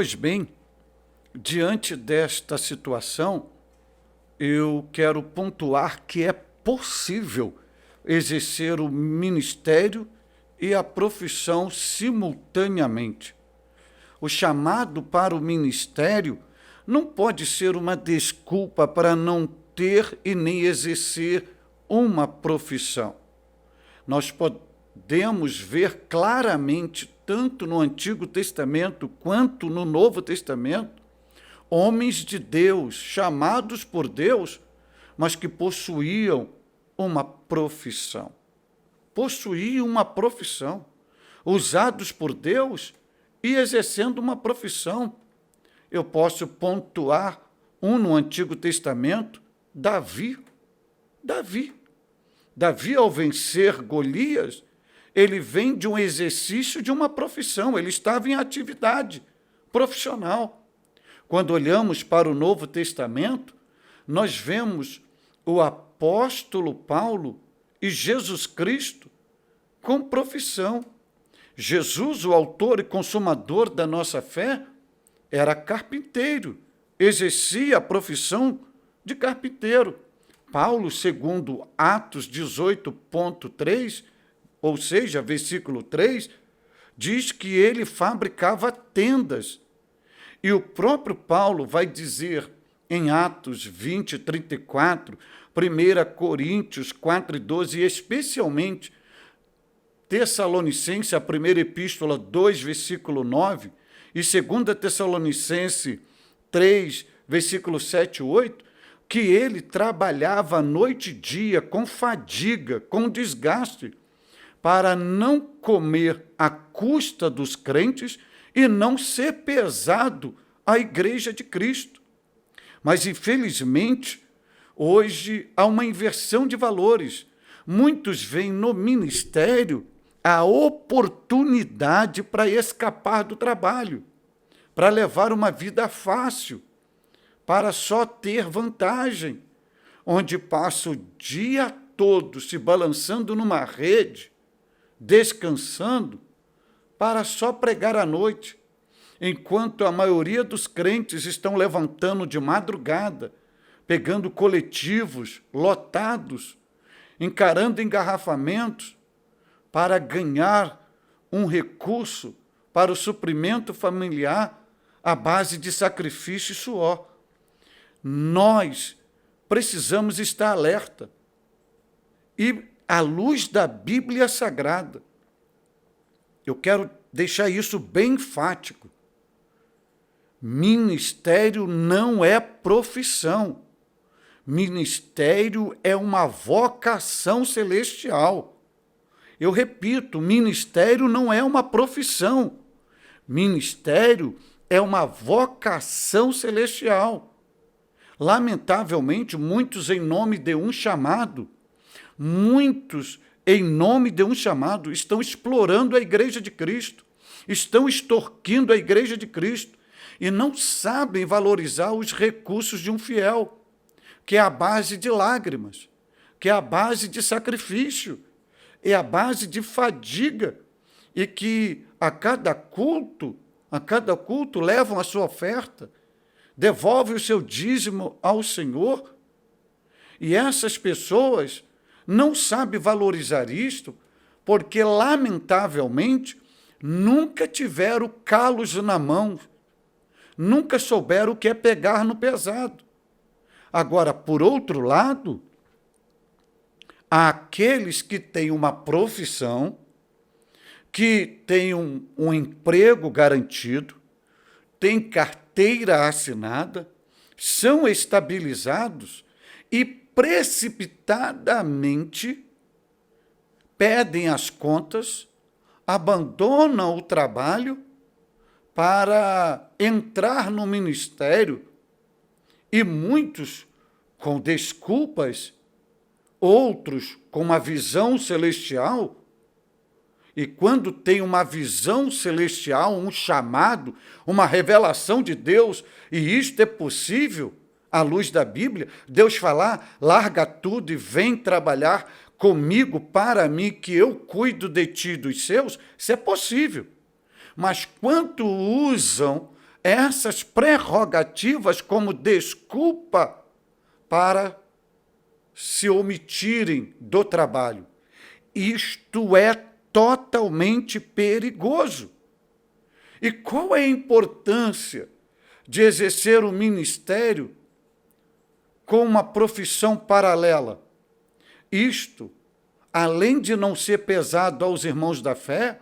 Pois bem, diante desta situação, eu quero pontuar que é possível exercer o ministério e a profissão simultaneamente. O chamado para o ministério não pode ser uma desculpa para não ter e nem exercer uma profissão. Nós podemos ver claramente, tanto no Antigo Testamento quanto no Novo Testamento, homens de Deus, chamados por Deus, mas que possuíam uma profissão. Possuíam uma profissão, usados por Deus e exercendo uma profissão. Eu posso pontuar um no Antigo Testamento, Davi. Davi, ao vencer Golias, ele vem de um exercício de uma profissão, ele estava em atividade profissional. Quando olhamos para o Novo Testamento, nós vemos o apóstolo Paulo e Jesus Cristo com profissão. Jesus, o autor e consumador da nossa fé, era carpinteiro, exercia a profissão de carpinteiro. Paulo, segundo Atos 18.3, ou seja, versículo 3, diz que ele fabricava tendas. E o próprio Paulo vai dizer em Atos 20:34, 1 Coríntios 4:12, e especialmente Tessalonicenses, a primeira epístola 2, versículo 9, e 2 Tessalonicenses 3, versículo 7 e 8, que ele trabalhava noite e dia, com fadiga, com desgaste, para não comer à custa dos crentes e não ser pesado à igreja de Cristo. Mas, infelizmente, hoje há uma inversão de valores. Muitos veem no ministério a oportunidade para escapar do trabalho, para levar uma vida fácil, para só ter vantagem, onde passa o dia todo se balançando numa rede, descansando, para só pregar à noite, enquanto a maioria dos crentes estão levantando de madrugada, pegando coletivos lotados, encarando engarrafamentos para ganhar um recurso para o suprimento familiar à base de sacrifício e suor. Nós precisamos estar alerta e, à luz da Bíblia Sagrada, eu quero deixar isso bem enfático. Ministério não é profissão. Ministério é uma vocação celestial. Eu repito, ministério não é uma profissão. Ministério é uma vocação celestial. Lamentavelmente, muitos em nome de um chamado, estão explorando a igreja de Cristo, estão extorquindo a igreja de Cristo e não sabem valorizar os recursos de um fiel, que é a base de lágrimas, que é a base de sacrifício, é a base de fadiga, e que a cada culto levam a sua oferta, devolvem o seu dízimo ao Senhor, e essas pessoas não sabem valorizar isto, porque, lamentavelmente, nunca tiveram calos na mão, nunca souberam o que é pegar no pesado. Agora, por outro lado, há aqueles que têm uma profissão, que têm um emprego garantido, têm carteira assinada, são estabilizados e precipitadamente pedem as contas, abandonam o trabalho para entrar no ministério, e muitos com desculpas, outros com uma visão celestial. E quando tem uma visão celestial, um chamado, uma revelação de Deus, e isto é possível, à luz da Bíblia, Deus falar, larga tudo e vem trabalhar comigo, para mim, que eu cuido de ti e dos seus, isso é possível. Mas quanto usam essas prerrogativas como desculpa para se omitirem do trabalho. Isto é totalmente perigoso. E qual é a importância de exercer o ministério com uma profissão paralela? Isto, além de não ser pesado aos irmãos da fé,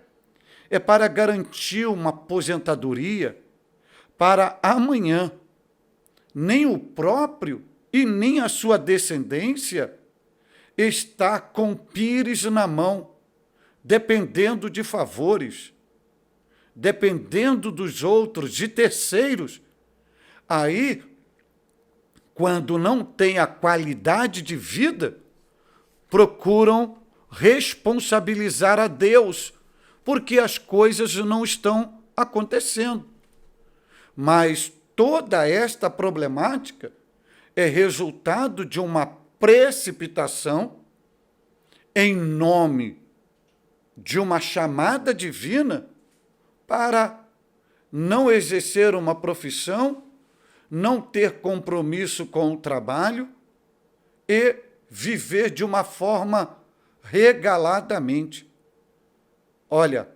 é para garantir uma aposentadoria para amanhã. Nem o próprio e nem a sua descendência está com pires na mão, dependendo de favores, dependendo dos outros, de terceiros. Aí, quando não tem a qualidade de vida, procuram responsabilizar a Deus, porque as coisas não estão acontecendo. Mas toda esta problemática é resultado de uma precipitação em nome de uma chamada divina para não exercer uma profissão, não ter compromisso com o trabalho e viver de uma forma regaladamente. Olha,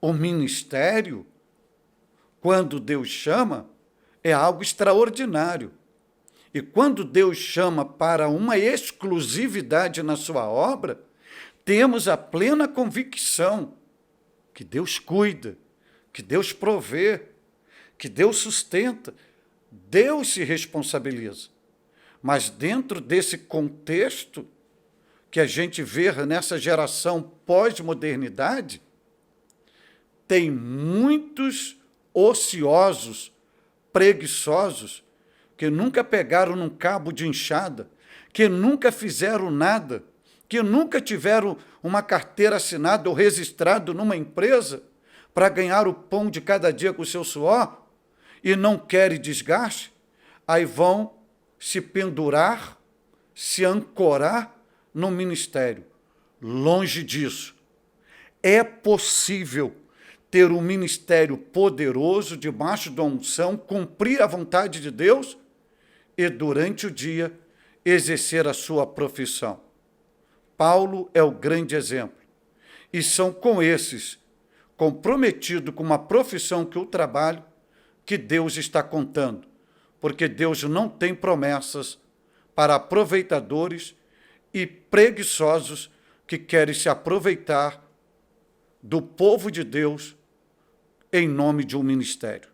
o ministério, quando Deus chama, é algo extraordinário. E quando Deus chama para uma exclusividade na sua obra, temos a plena convicção que Deus cuida, que Deus provê, que Deus sustenta, Deus se responsabiliza. Mas dentro desse contexto que a gente vê nessa geração pós-modernidade, tem muitos ociosos, preguiçosos, que nunca pegaram num cabo de enxada, que nunca fizeram nada, que nunca tiveram uma carteira assinada ou registrado numa empresa para ganhar o pão de cada dia com o seu suor e não querem desgaste, aí vão se pendurar, se ancorar no ministério. Longe disso. É possível ter um ministério poderoso, debaixo da unção, cumprir a vontade de Deus e, durante o dia, exercer a sua profissão. Paulo é o grande exemplo. E são com esses, comprometidos com uma profissão que o trabalho, que Deus está contando. Porque Deus não tem promessas para aproveitadores e preguiçosos que querem se aproveitar do povo de Deus em nome de um ministério.